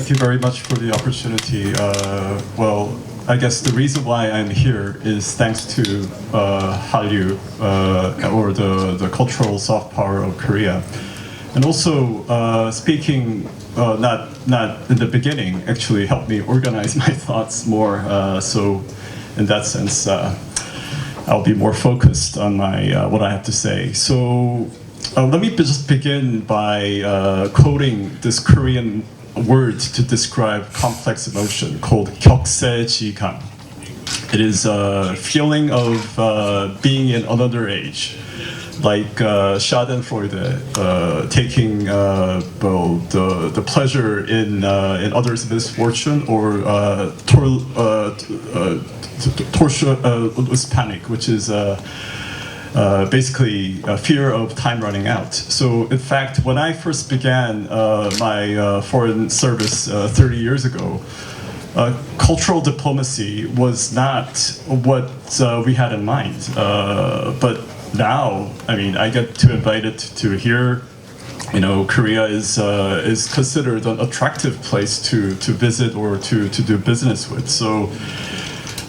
Thank you very much for the opportunity. Well, I guess the reason why I'm here is thanks to Hallyu, or the cultural soft power of Korea. And also, speaking not in the beginning, actually helped me organize my thoughts more. So in that sense, I'll be more focused on my what I have to say. So let me just begin by quoting this Korean word to describe complex emotion called 격세지감. It is a feeling of being in another age, like Schadenfreude, taking the pleasure in others' misfortune, or tortious panic, which is basically a fear of time running out. So in fact, when I first began my foreign service 30 years ago, cultural diplomacy was not what we had in mind. But now, I mean, I get to invited to here. You know, Korea is considered an attractive place to visit or to do business with. So,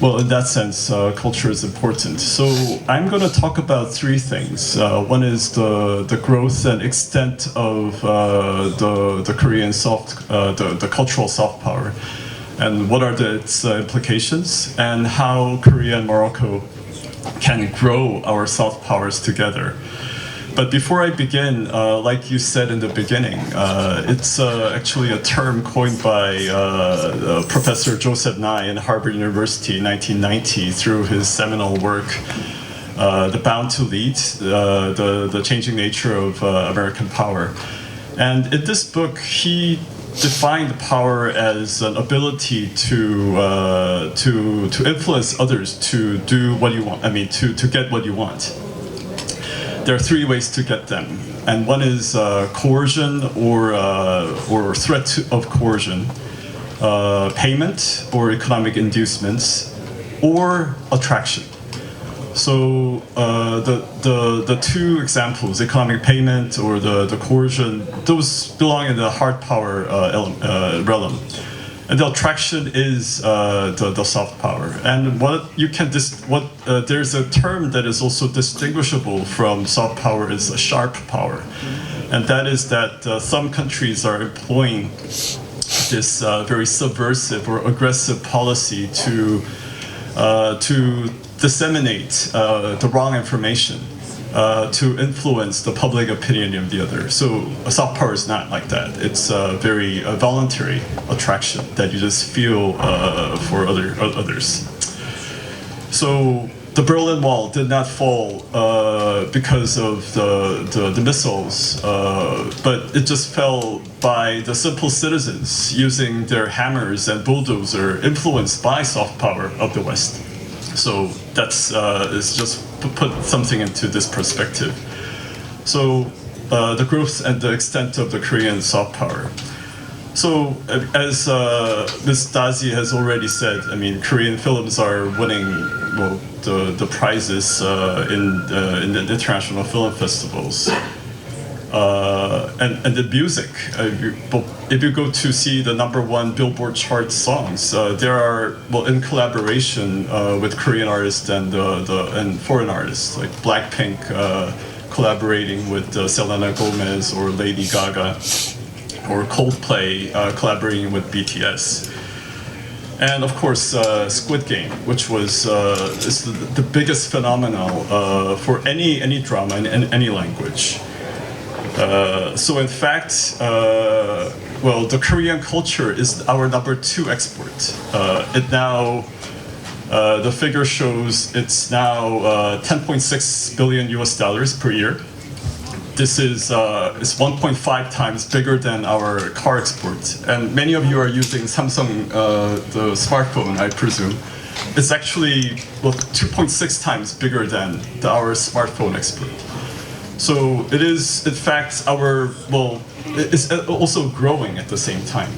well, in that sense, culture is important. So I'm going to talk about three things. One is the growth and extent of the Korean the cultural soft power, and what are its implications, and how Korea and Morocco can grow our soft powers together. But before I begin, like you said in the beginning, it's actually a term coined by Professor Joseph Nye in Harvard University in 1990 through his seminal work, The Bound to Lead, the Changing Nature of American Power. And in this book, he defined power as an ability to influence others to do what you want. I mean, to get what you want. There are three ways to get them, and one is coercion or threat of coercion, payment or economic inducements, or attraction. So the two examples, economic payment or the coercion, those belong in the hard power realm. And the attraction is the soft power. And what you can there's a term that is also distinguishable from soft power is a sharp power, and that is that some countries are employing this very subversive or aggressive policy to disseminate the wrong information, to influence the public opinion of the other. So a soft power is not like that. It's a very voluntary attraction that you just feel for others. So the Berlin Wall did not fall because of the missiles, but it just fell by the simple citizens using their hammers and bulldozer influenced by soft power of the West. So that's is just to put something into this perspective. So the growth and the extent of the Korean soft power. So as Ms. Dazi has already said, I mean, Korean films are winning the prizes in the international film festivals. And the music, if you go to see the #1 Billboard chart songs, there are, well, in collaboration with Korean artists and foreign artists, like Blackpink collaborating with Selena Gomez or Lady Gaga, or Coldplay collaborating with BTS. And of course, Squid Game, which was is the biggest phenomenon for any drama in any language. So in fact, well, the Korean culture is our #2 export. It now, the figure shows it's now $10.6 billion per year. This is 1.5 times bigger than our car export. And many of you are using Samsung, the smartphone, I presume. It's actually 2.6 times bigger than our smartphone export. So it is, in fact, it's also growing at the same time.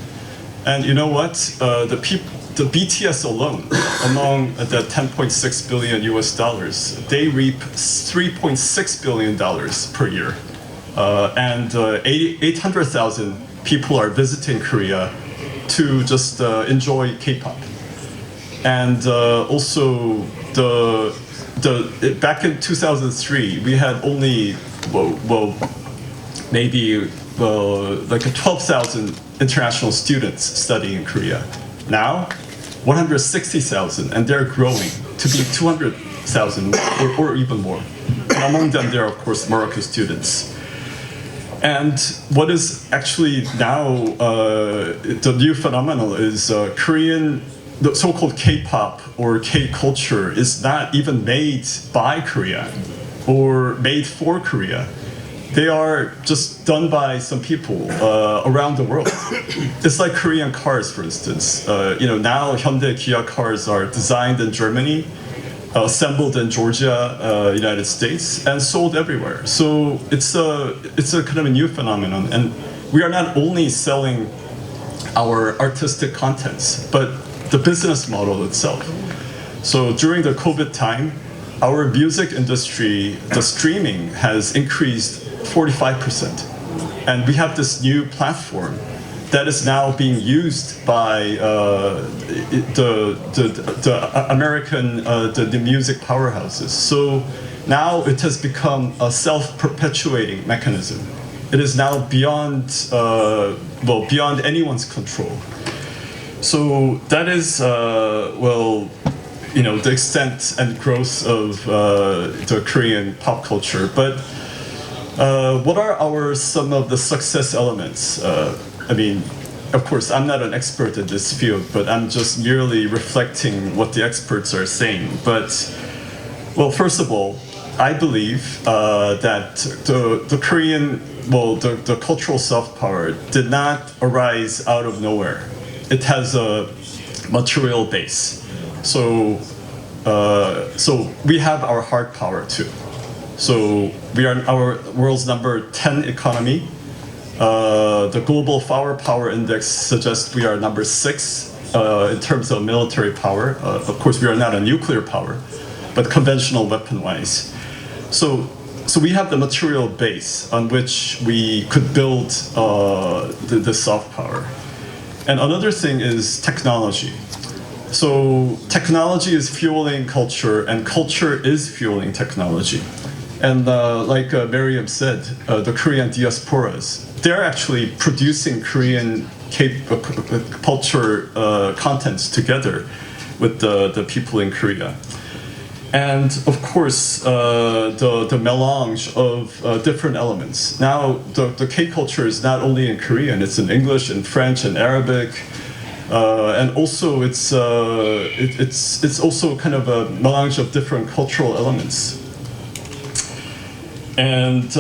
And you know what? The BTS alone, among the $10.6 billion, they reap $3.6 billion per year. And 800,000 people are visiting Korea to just enjoy K-pop. And also, back in 2003, we had only, maybe like 12,000 international students studying in Korea. Now, 160,000, and they're growing to be 200,000 or even more. And among them, there are, of course, Morocco students. And what is actually now the new phenomenon is Korean, the so-called K-pop or K-culture is not even made by Korea or made for Korea. They are just done by some people around the world. It's like Korean cars, for instance. Now Hyundai Kia cars are designed in Germany, assembled in Georgia, United States, and sold everywhere. So it's a kind of a new phenomenon, and we are not only selling our artistic contents, but the business model itself. So during the COVID time, our music industry, the streaming has increased 45%. And we have this new platform that is now being used by the American the music powerhouses. So now it has become a self-perpetuating mechanism. It is now beyond beyond anyone's control. So that is the extent and growth of the Korean pop culture. But what are some of the success elements? Of course, I'm not an expert in this field, but I'm just merely reflecting what the experts are saying. But, well, first of all, I believe that the Korean, the cultural soft power did not arise out of nowhere. It has a material base. So we have our hard power too. So we are our world's number 10 economy. The global power index suggests we are number 6 in terms of military power. Of course, we are not a nuclear power, but conventional weapon-wise. So we have the material base on which we could build the soft power. And another thing is technology. So technology is fueling culture, and culture is fueling technology. And like Miriam said, the Korean diasporas, they're actually producing Korean culture contents together with the people in Korea. And of course, the melange of different elements. Now, the K-culture is not only in Korean, it's in English, and French, and Arabic. And also, it's also kind of a melange of different cultural elements. And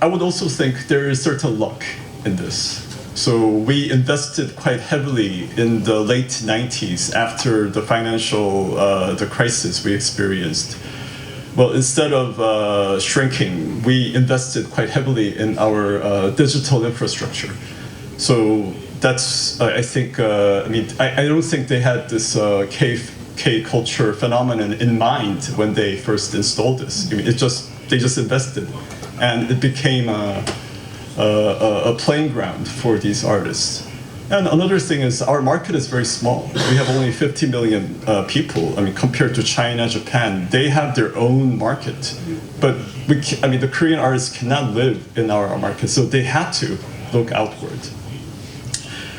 I would also think there is certain luck in this. So we invested quite heavily in the late 90s after the financial the crisis we experienced. Well, instead of shrinking, we invested quite heavily in our digital infrastructure. So that's, I think, I don't think they had this K-culture phenomenon in mind when they first installed this. They just invested, and it became a playing ground for these artists. And another thing is our market is very small. We have only 50 million people. Compared to China, Japan, they have their own market. But the Korean artists cannot live in our market, so they had to look outward.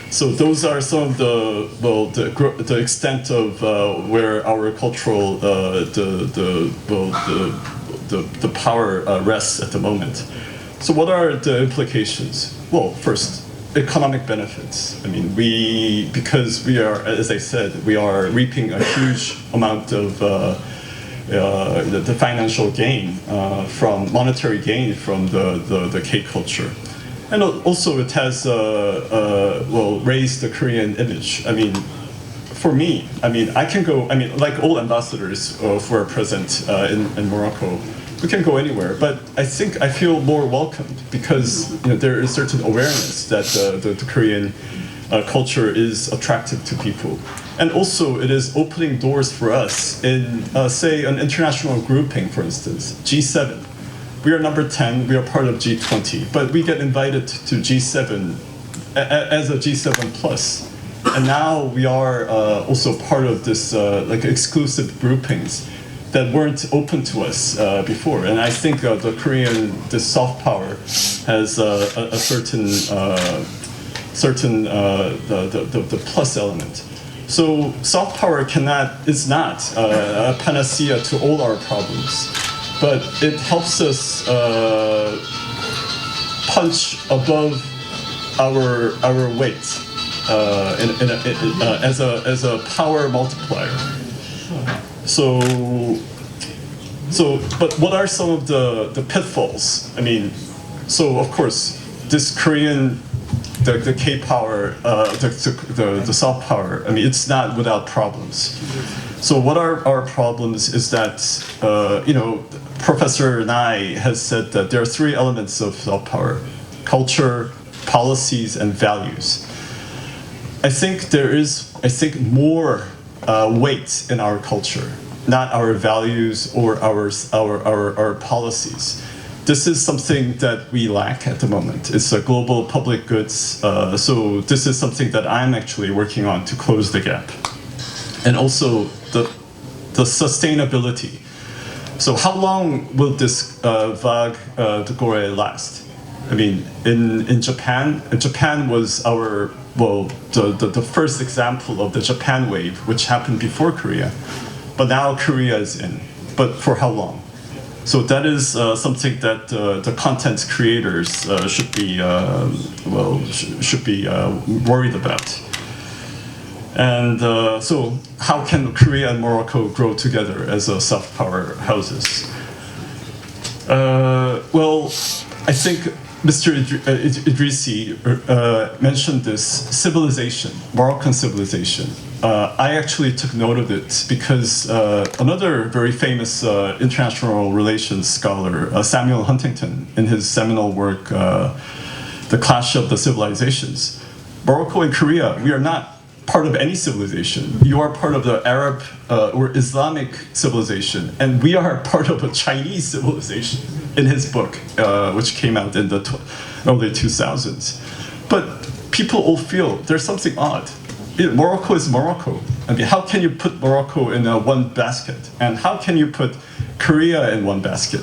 So those are some of the extent of where our cultural the power rests at the moment. So what are the implications? Well, first, economic benefits. Because we are, as I said, we are reaping a huge amount of the financial gain monetary gain from the K-culture. And also it has raised the Korean image. For me, I can go, like all ambassadors who are present in Morocco, we can go anywhere, but I think I feel more welcomed because there is certain awareness that the Korean culture is attractive to people. And also it is opening doors for us in, say, an international grouping, for instance, G7. We are number 10, we are part of G20, but we get invited to G7 as a G7 plus. And now we are also part of this like exclusive groupings that weren't open to us before. And I think the Korean, the soft power has a certain the plus element. So soft power is not a panacea to all our problems, but it helps us punch above our weight as a power multiplier. So, but what are some of the pitfalls? I mean, so of course, this Korean, the K-power, the soft power, I mean, it's not without problems. So what are our problems is that, you know, Professor Nai has said that there are three elements of soft power: culture, policies, and values. I think there is, more weight in our culture, not our values or our policies. This is something that we lack at the moment. It's a global public goods, so this is something that I'm actually working on to close the gap. And also the sustainability. So how long will this vague de Gore last? I mean, in Japan was our, well, the first example of the Japan wave, which happened before Korea. But now Korea is in. But for how long? So that is something that the content creators should be worried about. And so how can Korea and Morocco grow together as soft power houses? Well, I think Mr. Idrisi mentioned this civilization, Moroccan civilization. I actually took note of it because another very famous international relations scholar, Samuel Huntington, in his seminal work, The Clash of the Civilizations, Morocco and Korea, we are not part of any civilization. You are part of the Arab or Islamic civilization, and we are part of a Chinese civilization, in his book, which came out in the early 2000s. But people all feel there's something odd. Morocco is Morocco. I mean, how can you put Morocco in one basket? And how can you put Korea in one basket?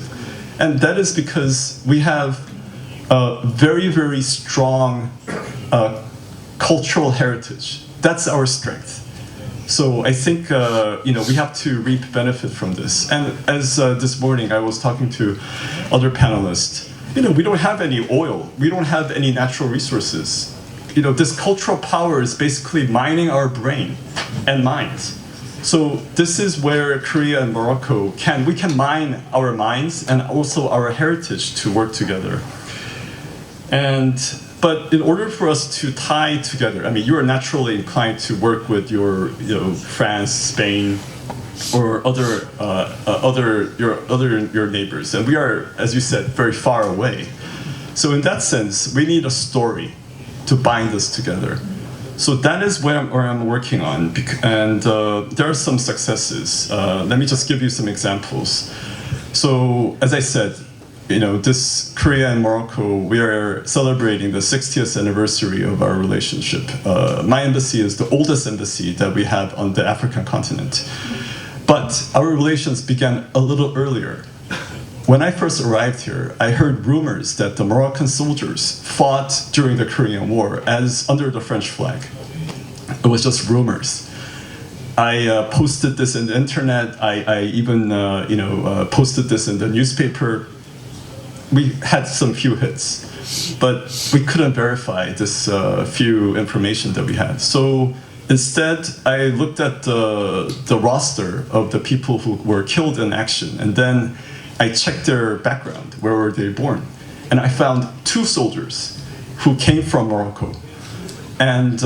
And that is because we have a very, very strong cultural heritage. That's our strength. So I think we have to reap benefit from this. And as this morning I was talking to other panelists, we don't have any oil. We don't have any natural resources. This cultural power is basically mining our brain and minds. So this is where Korea and Morocco we can mine our minds and also our heritage to work together. But in order for us to tie together, I mean, you are naturally inclined to work with your, France, Spain, or your neighbors, and we are, as you said, very far away. So in that sense, we need a story to bind us together. So that is where I'm working on, and there are some successes. Let me just give you some examples. So as I said, this Korea and Morocco, we are celebrating the 60th anniversary of our relationship. My embassy is the oldest embassy that we have on the African continent. But our relations began a little earlier. When I first arrived here, I heard rumors that the Moroccan soldiers fought during the Korean War as under the French flag. It was just rumors. I posted this in the internet. I even posted this in the newspaper. We had some few hits, but we couldn't verify this few information that we had. So instead, I looked at the roster of the people who were killed in action, and then I checked their background, where were they born? And I found 2 soldiers who came from Morocco. And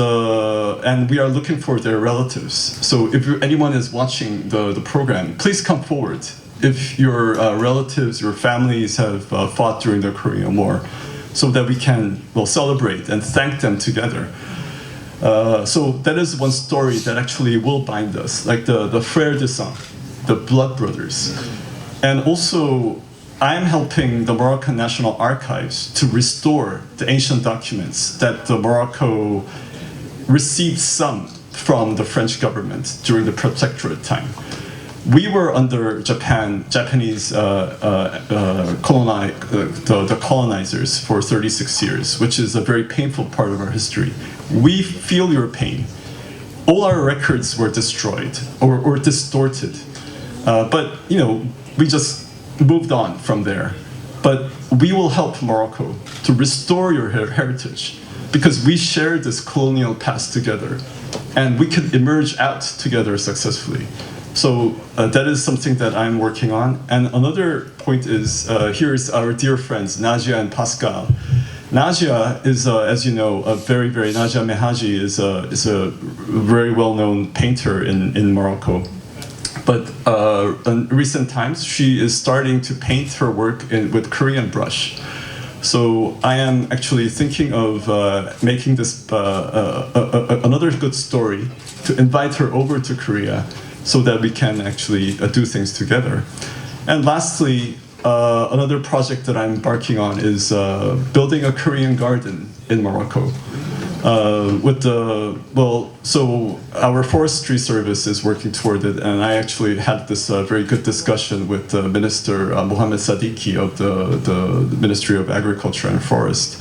we are looking for their relatives. So if anyone is watching the program, please come forward. If your relatives, your families have fought during the Korean War, so that we can celebrate and thank them together. So that is one story that actually will bind us, like the Frères de Sang, the blood brothers. And also, I'm helping the Moroccan National Archives to restore the ancient documents that the Morocco received some from the French government during the protectorate time. We were under Japanese the colonizers for 36 years, which is a very painful part of our history. We feel your pain. All our records were destroyed or distorted. But, you know, we just moved on from there. But we will help Morocco to restore your heritage because we share this colonial past together and we can emerge out together successfully. So that is something that I'm working on. And another point is, here's our dear friends, Nadia and Pascal. Nadia is, as you know, Nadia Mehaji is a very well-known painter in Morocco. But in recent times, she is starting to paint her work with Korean brush. So I am actually thinking of making this another good story to invite her over to Korea so that we can actually do things together. And lastly, another project that I'm embarking on is building a Korean garden in Morocco. So our forestry service is working toward it, and I actually had this very good discussion with Minister Mohamed Sadiki of the Ministry of Agriculture and Forest.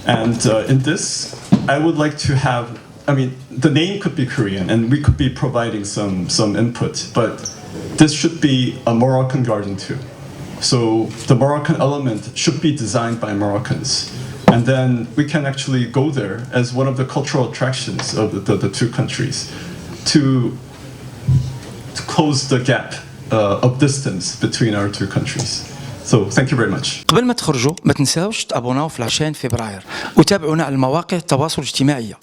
And in this, I would like to have, I mean, the name could be Korean, and we could be providing some input, but this should be a Moroccan garden too. So the Moroccan element should be designed by Moroccans. And then we can actually go there as one of the cultural attractions of the two countries to close the gap of distance between our two countries. So thank you very much. قبل ما تخرجوا ما تنساوش تابعونا في 20 فبراير وتابعونا على المواقع التواصل الاجتماعي.